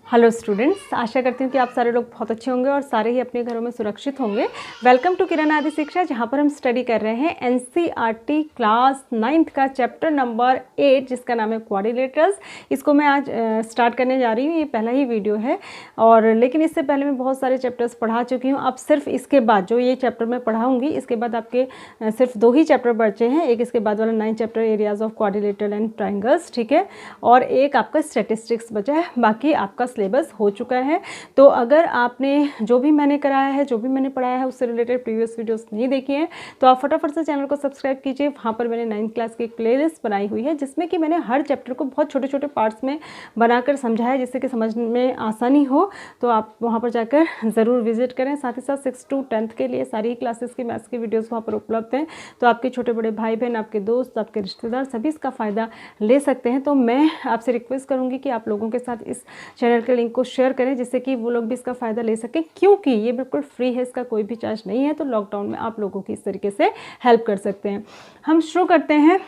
Hello students, आशा करती हूँ कि आप सारे लोग बहुत अच्छे होंगे और सारे ही अपने घरों में सुरक्षित होंगे। वेलकम टू किरण आदि शिक्षा, जहाँ पर हम स्टडी कर रहे हैं एनसीईआरटी क्लास 9th का चैप्टर नंबर 8 जिसका नाम है क्वाड्रिलेटरल्स। इसको मैं आज स्टार्ट करने जा रही हूँ। ये पहला ही वीडियो है और लेकिन इससे पहले मैं बहुत सारे चैप्टर्स पढ़ा चुकी हूँ। अब सिर्फ इसके बाद जो ये चैप्टर मैं पढ़ाऊँगी, इसके बाद आपके सिर्फ 2 ही चैप्टर बचे हैं। एक इसके बाद वाला 9th chapter areas of quadrilateral and triangles, ठीक है, और एक आपका स्टैटिस्टिक्स बचा है। बाकी आपका सिलेबस हो चुका है। तो अगर आपने जो भी मैंने कराया है, जो भी मैंने पढ़ाया है, उससे रिलेटेड प्रीवियस वीडियोस नहीं देखी हैं तो आप फटाफट से चैनल को सब्सक्राइब कीजिए। वहाँ पर मैंने 9th क्लास की प्लेलिस्ट बनाई हुई है जिसमें कि मैंने हर चैप्टर को बहुत छोटे छोटे पार्ट्स में बनाकर समझाया जिससे कि समझ में आसानी हो। तो आप वहाँ पर जाकर ज़रूर विजिट करें। साथ ही साथ 6 to 10th के लिए सारी क्लासेस की मैथ्स की वीडियोज़ वहाँ पर उपलब्ध हैं। तो आपके छोटे बड़े भाई बहन, आपके दोस्त, आपके रिश्तेदार सभी इसका फ़ायदा ले सकते हैं। तो मैं आपसे रिक्वेस्ट करूँगी कि आप लोगों के साथ इस चैनल के लिंक को शेयर करें जिससे कि वो लोग भी इसका फ़ायदा ले सकें, क्योंकि ये बिल्कुल फ्री है, इसका कोई भी चार्ज नहीं है। तो लॉकडाउन में आप लोगों की इस तरीके से हेल्प कर सकते हैं। हम शुरू करते हैं।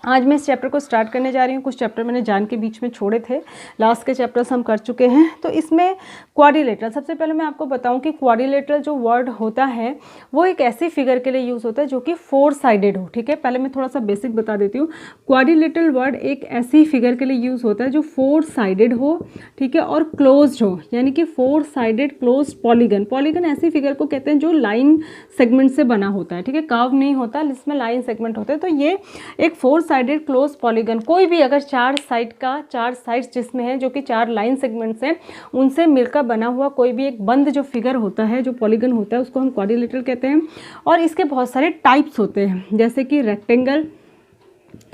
आज मैं इस चैप्टर को स्टार्ट करने जा रही हूँ। कुछ चैप्टर मैंने जान के बीच में छोड़े थे, लास्ट के चैप्टर्स हम कर चुके हैं। तो इसमें क्वाड्रिलेटरल, सबसे पहले मैं आपको बताऊं कि क्वाड्रिलेटरल जो वर्ड होता है वो एक ऐसी फिगर के लिए यूज़ होता है जो कि 4 साइडेड हो, ठीक है। पहले मैं थोड़ा सा बेसिक बता देती हूँ। क्वाड्रिलेटरल वर्ड एक ऐसी फिगर के लिए यूज़ होता है जो 4 साइडेड हो, ठीक है, और क्लोज्ड हो, यानी कि 4 साइडेड क्लोज्ड पॉलीगन। पॉलीगन ऐसी फिगर को कहते हैं जो लाइन सेगमेंट से बना होता है, ठीक है, कर्व नहीं होता, इसमें लाइन सेगमेंट होते हैं। तो ये एक 4 साइडेड क्लोज पॉलीगन, कोई भी अगर 4 साइड्स जिसमें है जो कि 4 लाइन सेगमेंट्स हैं उनसे मिलकर बना हुआ कोई भी एक बंद जो फिगर होता है, जो पॉलीगन होता है, उसको हम क्वाड्रिलेटरल कहते हैं। और इसके बहुत सारे टाइप्स होते हैं, जैसे कि रेक्टेंगल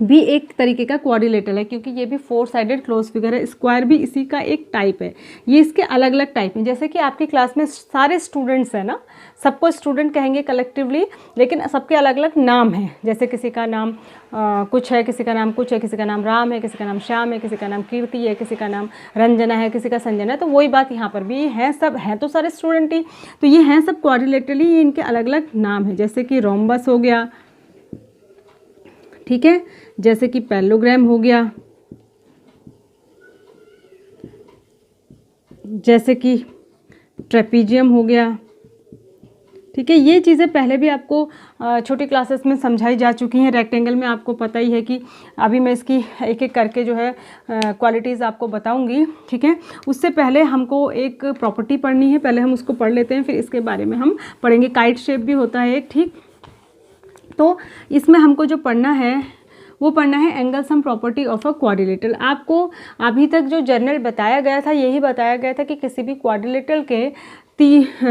भी एक तरीके का क्वाड्रिलेटरल है क्योंकि ये भी 4 साइडेड क्लोज फिगर है। स्क्वायर भी इसी का एक टाइप है। ये इसके अलग अलग टाइप हैं। जैसे कि आपकी क्लास में सारे स्टूडेंट्स हैं ना, सबको स्टूडेंट कहेंगे कलेक्टिवली, लेकिन सबके अलग अलग नाम हैं। जैसे किसी का नाम कुछ है, किसी का नाम कुछ है, किसी का नाम राम है, किसी का नाम श्याम है, किसी का नाम कीर्ति है, किसी का नाम रंजना है, किसी का संजना है। तो वही बात यहाँ पर भी है, सब हैं तो सारे स्टूडेंट ही, तो ये हैं सब क्वाड्रिलेटरली, ये इनके अलग अलग नाम है। जैसे कि रोम्बस हो गया, ठीक है, जैसे कि पैरेललोग्राम हो गया, जैसे कि ट्रेपीजियम हो गया, ठीक है। ये चीज़ें पहले भी आपको छोटी क्लासेस में समझाई जा चुकी हैं। रेक्टेंगल में आपको पता ही है कि अभी मैं इसकी एक एक करके जो है क्वालिटीज़ आपको बताऊंगी, ठीक है। उससे पहले हमको एक प्रॉपर्टी पढ़नी है, पहले हम उसको पढ़ लेते हैं, फिर इसके बारे में हम पढ़ेंगे। काइट शेप भी होता है एक, ठीक। तो इसमें हमको जो पढ़ना है वो पढ़ना है angle sum property of a quadrilateral. आपको अभी तक जो जर्नल बताया गया था यही बताया गया था कि किसी भी क्वाड्रिलेटरल के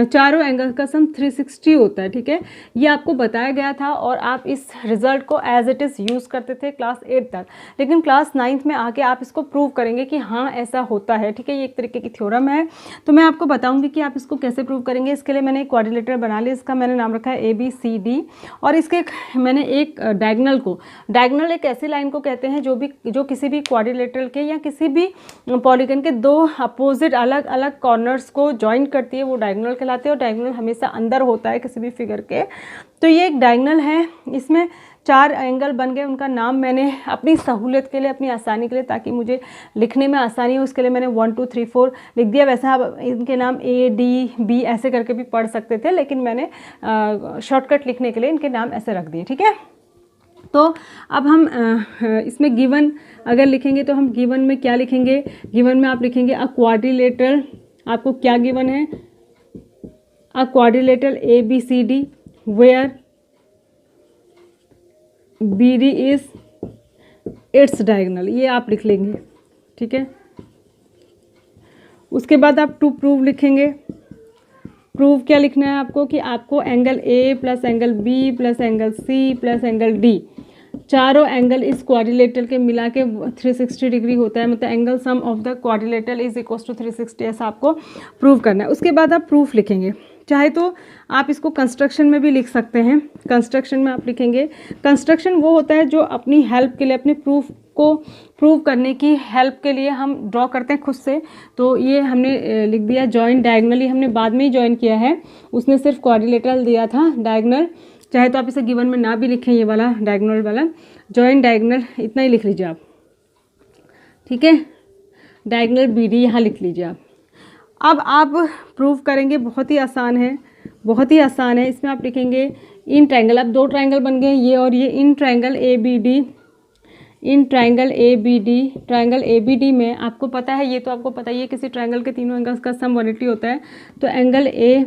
चारों एंगल का सम 360 होता है, ठीक है। ये आपको बताया गया था और आप इस रिजल्ट को एज इट इज़ यूज़ करते थे क्लास 8 तक। लेकिन क्लास 9th में आके आप इसको प्रूव करेंगे कि हाँ ऐसा होता है, ठीक है। ये एक तरीके की थ्योरम है। तो मैं आपको बताऊंगी कि आप इसको कैसे प्रूव करेंगे। इसके लिए मैंने एक क्वाड्रिलेटरल बना लिया, इसका मैंने नाम रखा है ABCD। और इसके मैंने एक डायगोनल एक ऐसी लाइन को कहते हैं जो किसी भी क्वाड्रिलेटरल के या किसी भी पॉलीगन के 2 अपोजिट अलग अलग कॉर्नर्स को ज्वाइन करती है, वो डायगोनल कहलाते हैं। और डायगोनल हमेशा अंदर होता है किसी भी फिगर के। तो ये एक डायगोनल है, इसमें 4 एंगल बन गए। उनका नाम मैंने अपनी सहूलियत के लिए, अपनी आसानी के लिए, ताकि मुझे लिखने में आसानी हो, उसके लिए मैंने 1 2 3 4 लिख दिया। वैसे आप इनके नाम ADB ऐसे करके भी पढ़ सकते थे, लेकिन मैंने शॉर्टकट लिखने के लिए इनके नाम ऐसे रख दिए, ठीक है। तो अब हम इसमें गिवन अगर लिखेंगे तो हम गिवन में क्या लिखेंगे। गिवन में आप लिखेंगे अ क्वाड्रिलेटरल। आपको क्या गिवन है? A quadrilateral ABCD where BD is its diagonal, ये आप लिख लेंगे, ठीक है। उसके बाद आप टू प्रूव लिखेंगे। प्रूव क्या लिखना है आपको कि आपको angle A plus angle B plus angle C plus angle D चारों एंगल इस क्वाड्रिलेटरल के मिला के 360 डिग्री होता है, मतलब angle sum of the quadrilateral is equal to 360, ऐसा आपको प्रूव करना है। उसके बाद आप प्रूफ लिखेंगे, चाहे तो आप इसको कंस्ट्रक्शन में भी लिख सकते हैं। कंस्ट्रक्शन में आप लिखेंगे, कंस्ट्रक्शन वो होता है जो अपनी हेल्प के लिए, अपने प्रूफ को प्रूव करने की हेल्प के लिए हम ड्रॉ करते हैं खुद से। तो ये हमने लिख दिया जॉइंट डायगनली, हमने बाद में ही जॉइन किया है, उसने सिर्फ क्वाड्रिलेटरल दिया था डायगनल, चाहे तो आप इसे गिवन में ना भी लिखें, ये वाला डायगोनल वाला जॉइंट डायगोनल इतना ही लिख लीजिए आप, ठीक है। डायगोनल BD यहाँ लिख लीजिए आप। अब आप प्रूव करेंगे, बहुत ही आसान है, बहुत ही आसान है। इसमें आप लिखेंगे इन ट्रायंगल, अब दो ट्रायंगल बन गए ये और ये, in triangle ABD, in triangle ABD, triangle ABD में आपको पता है, ये तो आपको पता ही है, किसी ट्रायंगल के तीनों एंगल्स का सम 180 होता है। तो angle A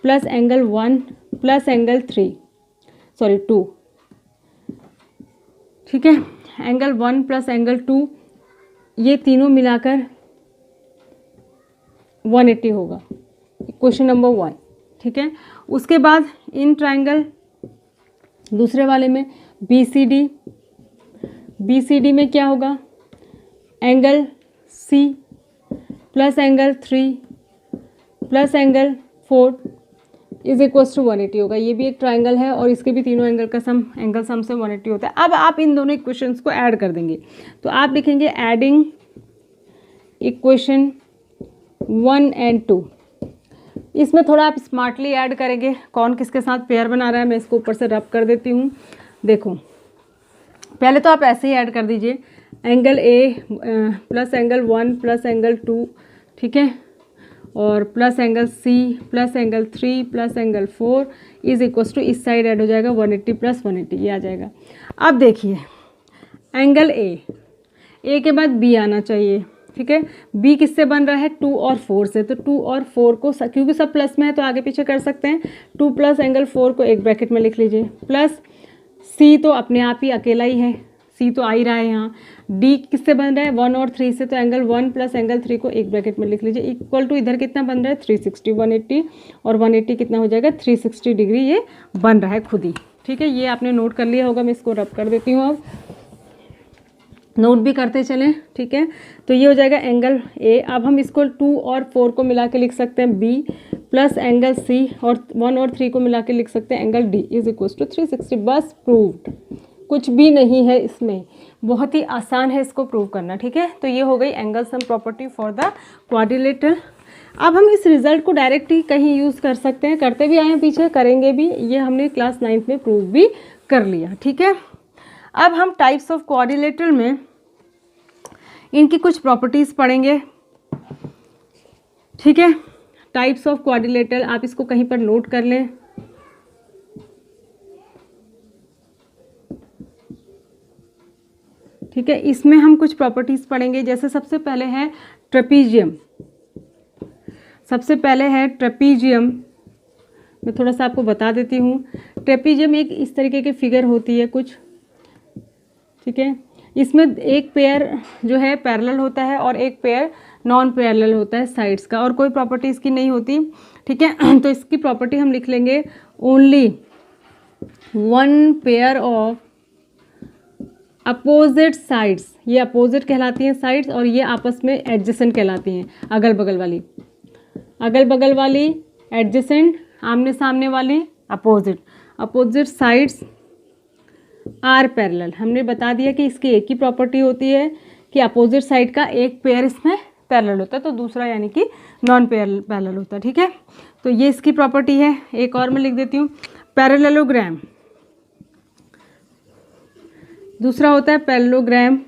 plus angle 1 plus angle 2, ठीक है, एंगल 1 प्लस एंगल 2, ये तीनों मिलाकर 180 होगा, क्वेश्चन नंबर 1, ठीक है। उसके बाद इन ट्रायंगल दूसरे वाले में BCD में क्या होगा, angle C plus angle 3 plus angle 4 is equal to 180 होगा। ये भी एक ट्रायंगल है और इसके भी तीनों एंगल का सम, एंगल सम से 180 होता है। अब आप इन दोनों इक्वेशंस को ऐड कर देंगे, तो आप लिखेंगे एडिंग इक्वेशन 1 एंड 2। इसमें थोड़ा आप स्मार्टली ऐड करेंगे, कौन किसके साथ पेयर बना रहा है, मैं इसको ऊपर से रब कर देती हूँ। देखो पहले तो आप ऐसे ही ऐड कर दीजिए, angle A plus angle 1 plus angle 2, ठीक है, और plus angle C plus angle 3 plus angle 4 is equal to, इस साइड ऐड हो जाएगा 180 प्लस 180, ये आ जाएगा। अब देखिए एंगल A के बाद B आना चाहिए, ठीक है। B किससे बन रहा है, 2 और 4 से, तो 2 और 4 को क्योंकि सब प्लस में है तो आगे पीछे कर सकते हैं, 2 प्लस एंगल 4 को एक ब्रैकेट में लिख लीजिए, प्लस C तो अपने आप ही अकेला ही है, C तो आ ही रहा है यहाँ। D किससे बन रहा है, 1 और 3 से, तो एंगल 1 प्लस एंगल 3 को एक ब्रैकेट में लिख लीजिए, इक्वल टू इधर कितना बन रहा है 360, 180 और 180 कितना हो जाएगा 360 डिग्री, ये बन रहा है खुद ही, ठीक है। ये आपने नोट कर लिया होगा, मैं इसको रब कर देती हूँ, अब नोट भी करते चलें, ठीक है। तो ये हो जाएगा एंगल A। अब हम इसको 2 और 4 को मिला के लिख सकते हैं B प्लस एंगल C, और 1 और 3 को मिला के लिख सकते हैं angle D is equal to 360। बस प्रूव्ड, कुछ भी नहीं है इसमें, बहुत ही आसान है इसको प्रूव करना, ठीक है। तो ये हो गई angle sum property for the quadrilateral. अब हम इस रिजल्ट को डायरेक्ट ही कहीं यूज़ कर सकते हैं, करते भी आए हैं पीछे, करेंगे भी, ये हमने क्लास 9th में प्रूव भी कर लिया, ठीक है। अब हम टाइप्स ऑफ क्वाड्रिलेटरल में इनकी कुछ प्रॉपर्टीज़ पढ़ेंगे, ठीक है। टाइप्स ऑफ क्वाड्रिलेटरल, आप इसको कहीं पर नोट कर लें, ठीक है। इसमें हम कुछ प्रॉपर्टीज़ पढ़ेंगे, जैसे सबसे पहले है ट्रेपीजियम, सबसे पहले है ट्रेपीजियम, मैं थोड़ा सा आपको बता देती हूँ। ट्रेपीजियम एक इस तरीके की फिगर होती है कुछ, ठीक है। इसमें एक पेयर जो है पैरेलल होता है और एक पेयर नॉन पैरेलल होता है साइड्स का, और कोई प्रॉपर्टी इसकी नहीं होती, ठीक है। तो इसकी प्रॉपर्टी हम लिख लेंगे only 1 pair of opposite sides, ये अपोजिट कहलाती हैं साइड्स, और ये आपस में एडजेसेंट कहलाती हैं, अगल बगल वाली एडजेसेंट, आमने सामने वाली opposite, opposite sides are parallel. हमने बता दिया कि इसकी एक ही प्रॉपर्टी होती है कि अपोजिट साइड का एक पेयर इसमें पैरेलल होता है, तो दूसरा यानी कि नॉन पैरेलल होता है, ठीक है। तो ये इसकी प्रॉपर्टी है। एक और मैं लिख देती हूँ, पैरेललोग्राम, दूसरा होता है पैरेललोग्राम,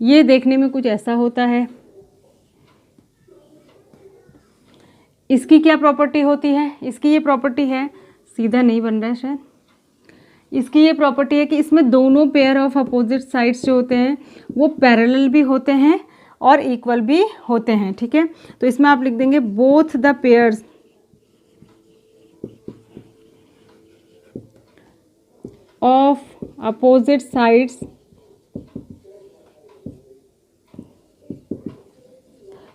ये देखने में कुछ ऐसा होता है। इसकी क्या प्रॉपर्टी होती है, इसकी ये प्रॉपर्टी है, सीधा नहीं बन रहा है शायद, इसकी ये प्रॉपर्टी है कि इसमें दोनों पेयर ऑफ अपोजिट साइड्स जो होते हैं वो पैरेलल भी होते हैं और इक्वल भी होते हैं, ठीक है। तो इसमें आप लिख देंगे both the pairs of opposite sides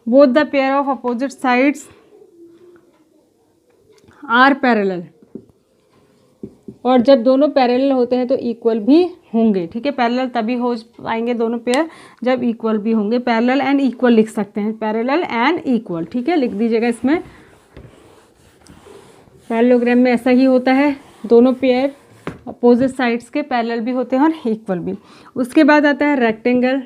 both the pair of opposite sides are parallel, और जब दोनों पैरेलल होते हैं तो इक्वल भी होंगे, ठीक है। पैरेलल तभी हो पाएंगे दोनों पेयर जब इक्वल भी होंगे। पैरेलल एंड इक्वल लिख सकते हैं, पैरेलल एंड इक्वल, ठीक है, लिख दीजिएगा इसमें। पैरेललोग्राम में ऐसा ही होता है, दोनों पेयर अपोजिट साइड्स के पैरेलल भी होते हैं और इक्वल भी। उसके बाद आता है रेक्टेंगल।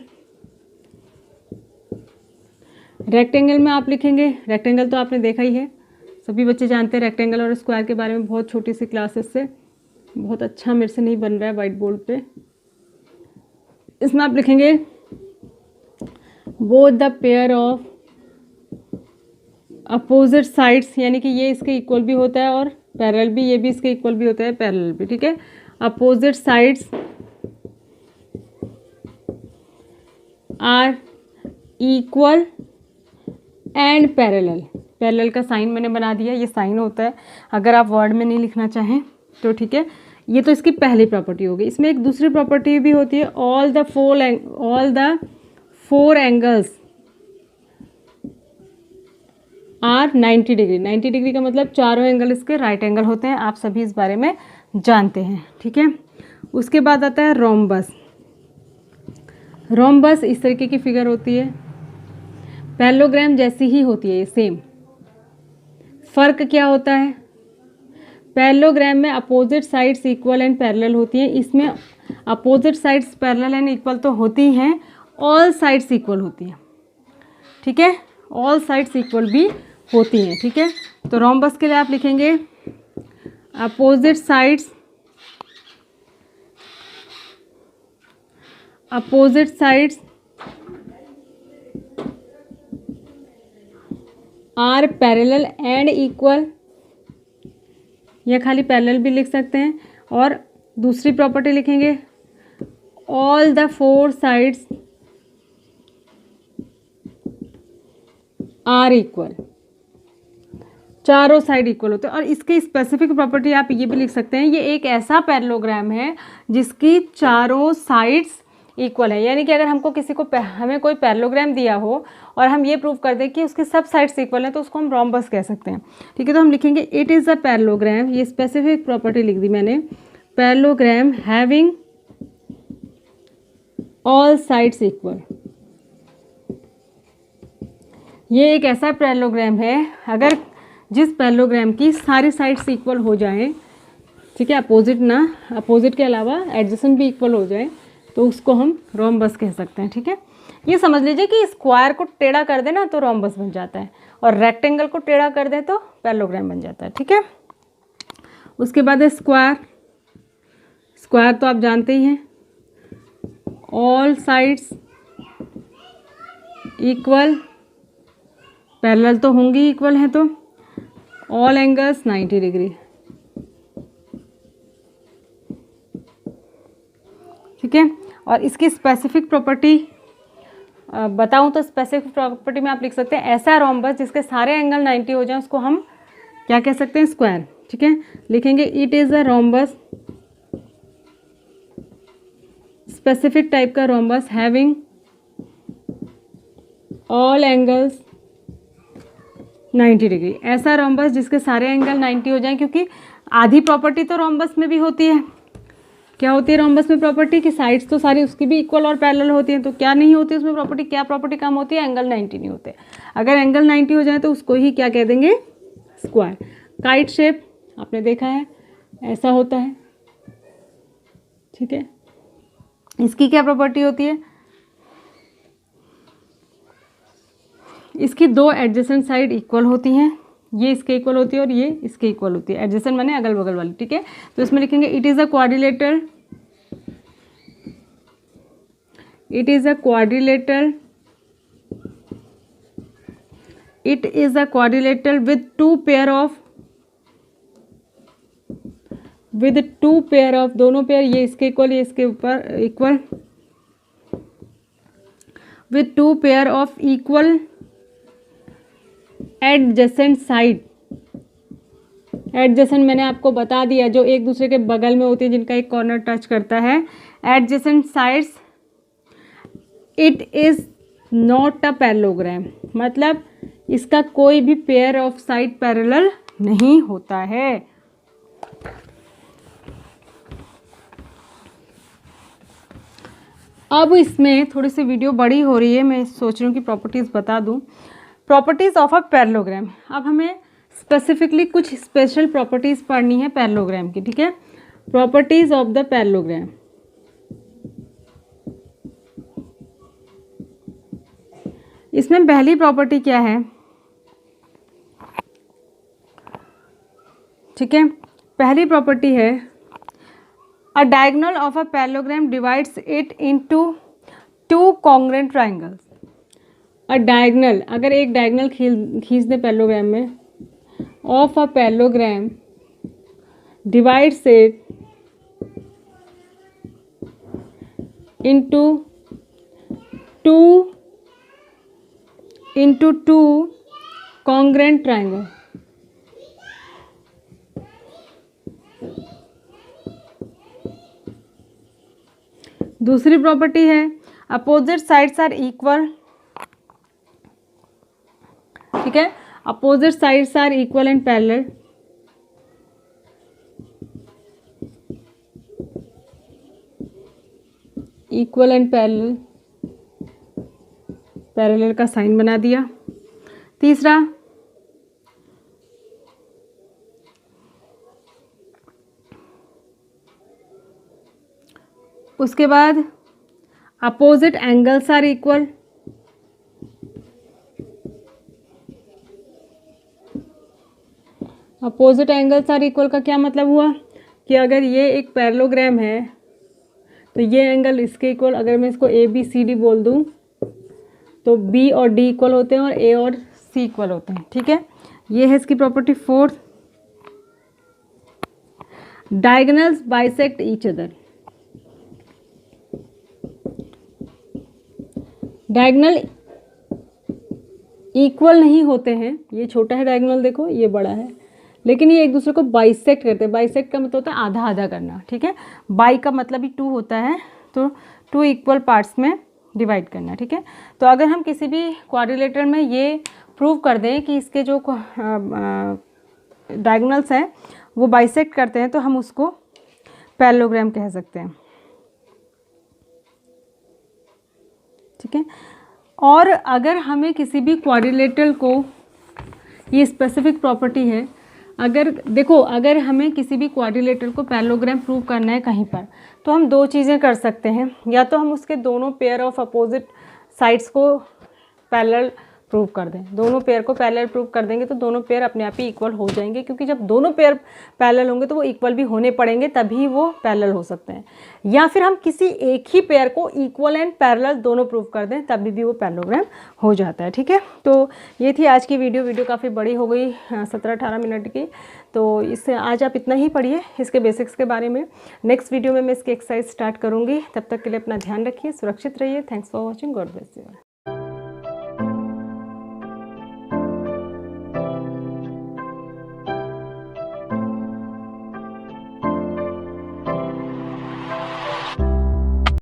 रेक्टेंगल में आप लिखेंगे, रेक्टेंगल तो आपने देखा ही है, सभी बच्चे जानते हैं रेक्टेंगल और स्क्वायर के बारे में, बहुत छोटी सी क्लासेस से, बहुत अच्छा मेरे से नहीं बन रहा है वाइट बोर्ड पे। इसमें आप लिखेंगे both the pair of opposite sides, यानी कि ये इसके इक्वल भी होता है और पैरेलल भी, ये भी इसके इक्वल भी होता है, पैरेलल भी, ठीक है। Opposite sides are equal and parallel. Parallel का साइन मैंने बना दिया, ये साइन होता है अगर आप वर्ड में नहीं लिखना चाहें तो, ठीक है। ये तो इसकी पहली प्रॉपर्टी होगी। इसमें एक दूसरी प्रॉपर्टी भी होती है, all the four angles are 90 degree. 90 degree का मतलब चारों एंगल इसके राइट एंगल होते हैं, आप सभी इस बारे में जानते हैं, ठीक है। उसके बाद आता है रोम्बस। रोम्बस इस तरीके की फिगर होती है, पैरेललोग्राम जैसी ही होती है ये, सेम। फ़र्क क्या होता है, पैरेललोग्राम में opposite sides equal and parallel होती हैं, इसमें opposite sides parallel and equal तो होती हैं, ऑल साइड्स इक्वल होती हैं, ठीक है, ऑल साइड्स इक्वल भी होती हैं, ठीक है। तो रोम्बस के लिए आप लिखेंगे opposite sides are parallel and equal, या खाली पैरेलल भी लिख सकते हैं। और दूसरी प्रॉपर्टी लिखेंगे all the four sides are equal, चारों साइड इक्वल होते हैं। और इसकी स्पेसिफिक प्रॉपर्टी आप ये भी लिख सकते हैं, ये एक ऐसा पैरेललोग्राम है जिसकी चारों साइड्स इक्वल है, यानी कि अगर हमको हमें कोई पैरेललोग्राम दिया हो और हम ये प्रूव कर दें कि उसके सब साइड्स इक्वल हैं तो उसको हम रोम्बस कह सकते हैं, ठीक है। तो हम लिखेंगे इट इज़ अ पैरेललोग्राम, ये स्पेसिफिक प्रॉपर्टी लिख दी मैंने, parallelogram having all sides equal. ये एक ऐसा पैरेललोग्राम है अगर जिस पैरेललोग्राम की सारी साइड्स इक्वल हो जाएं, ठीक है, अपोजिट के अलावा एडजेसेंट भी इक्वल हो जाए तो उसको हम रोम्बस कह सकते हैं, ठीक है। ये समझ लीजिए कि स्क्वायर को टेढ़ा कर देना तो रोम्बस बन जाता है और रेक्टेंगल को टेढ़ा कर दे तो पैरेललोग्राम बन जाता है, ठीक है। उसके बाद है स्क्वायर। स्क्वायर तो आप जानते ही हैं, ऑल साइड्स इक्वल, पैरेलल तो होंगी इक्वल हैं तो ऑल एंगल्स 90 डिग्री, ठीक है। और इसकी स्पेसिफिक प्रॉपर्टी बताऊं तो स्पेसिफिक प्रॉपर्टी में आप लिख सकते हैं ऐसा रोम्बस जिसके सारे एंगल 90 हो जाएं उसको हम क्या कह सकते हैं, स्क्वायर, ठीक है। लिखेंगे it is a rhombus, specific type का रोम्बस हैविंग ऑल एंगल्स 90 डिग्री। ऐसा रोम्बस जिसके सारे एंगल 90 हो जाएं, क्योंकि आधी प्रॉपर्टी तो रोम्बस में भी होती है। क्या होती है रोम्बस में प्रॉपर्टी कि साइड्स तो सारी उसकी भी इक्वल और पैरेलल होती हैं, तो क्या नहीं होती उसमें प्रॉपर्टी, क्या प्रॉपर्टी काम होती है, एंगल 90 नहीं होते। अगर एंगल 90 हो जाए तो उसको ही क्या कह देंगे, स्क्वायर। काइट शेप आपने देखा है ऐसा होता है, ठीक है। इसकी क्या प्रॉपर्टी होती है, इसकी दो एडजेसेंट साइड इक्वल होती हैं, ये इसके इक्वल होती है और ये इसके इक्वल होती है, एडजेसेंट माने अगल बगल वाली, ठीक है। तो इसमें लिखेंगे it is a quadrilateral, it is a quadrilateral, it is a quadrilateral with two pair of, दोनों पेयर, ये इसके इक्वल ये इसके ऊपर equal, with two pair of equal adjacent side. Adjacent मैंने आपको बता दिया, जो एक दूसरे के बगल में होती है, जिनका एक कॉर्नर टच करता है। Adjacent sides, it is not a parallelogram, मतलब इसका कोई भी पेयर ऑफ साइड पैरेलल नहीं होता है। अब इसमें थोड़ी सी वीडियो बड़ी हो रही है, मैं सोच रही हूँ कि प्रॉपर्टीज़ बता दूँ। Properties of a parallelogram. अब हमें स्पेसिफिकली कुछ स्पेशल प्रॉपर्टीज़ पढ़नी है पैरेललोग्राम की, ठीक है। Properties of the parallelogram. इसमें पहली प्रॉपर्टी क्या है, ठीक है। पहली प्रॉपर्टी है a diagonal of a parallelogram divides it into two congruent triangles. A diagonal, अगर एक डायगोनल खींच दे पैरेललोग्राम में, of a parallelogram divides it into two congruent triangle। दूसरी प्रॉपर्टी है अपोजिट साइड्स आर इक्वल, ठीक है। Opposite sides are equal and parallel. Equal and parallel, parallel का साइन बना दिया। तीसरा उसके बाद opposite angles are equal. Opposite angles are equal का क्या मतलब हुआ कि अगर ये एक पैरेललोग्राम है तो ये एंगल इसके इक्वल, अगर मैं इसको ए बी सी डी बोल दूँ तो बी और डी इक्वल होते हैं और ए और सी इक्वल होते हैं, ठीक है। ये है इसकी property. Fourth, diagonals bisect each other. Diagonal equal नहीं होते हैं, ये छोटा है डायगोनल, देखो ये बड़ा है, लेकिन ये एक दूसरे को बाइसेक्ट करते हैं। बाइसेक्ट का मतलब होता है आधा आधा करना, ठीक है। बाई का मतलब ही टू होता है, तो टू इक्वल पार्ट्स में डिवाइड करना, ठीक है। तो अगर हम किसी भी क्वाड्रिलेटरल में ये प्रूव कर दें कि इसके जो डायगोनल्स हैं वो बाइसेक्ट करते हैं तो हम उसको पैरेललोग्राम कह सकते हैं, ठीक है। और अगर हमें किसी भी क्वाड्रिलेटरल को, ये स्पेसिफिक प्रॉपर्टी है, अगर देखो अगर हमें किसी भी क्वाड्रिलेटरल को पैरेललोग्राम प्रूव करना है कहीं पर, तो हम दो चीज़ें कर सकते हैं। या तो हम उसके दोनों पेयर ऑफ अपोजिट साइड्स को पैरेलल प्रूव कर दें, दोनों पेयर को पैरेलल प्रूव कर देंगे तो दोनों पेयर अपने आप ही इक्वल हो जाएंगे, क्योंकि जब दोनों पेयर पैरेलल होंगे तो वो इक्वल भी होने पड़ेंगे, तभी वो पैरेलल हो सकते हैं। या फिर हम किसी एक ही पेयर को इक्वल एंड पैरेलल दोनों प्रूव कर दें, तभी भी वो पैरेललोग्राम हो जाता है, ठीक है। तो ये थी आज की वीडियो काफ़ी बड़ी हो गई, 17-18 मिनट की। तो इससे आज आप इतना ही पढ़िए इसके बेसिक्स के बारे में। नेक्स्ट वीडियो में मैं इसकी एक्सरसाइज स्टार्ट करूँगी। तब तक के लिए अपना ध्यान रखिए, सुरक्षित रहिए। Thanks for watching, God bless you.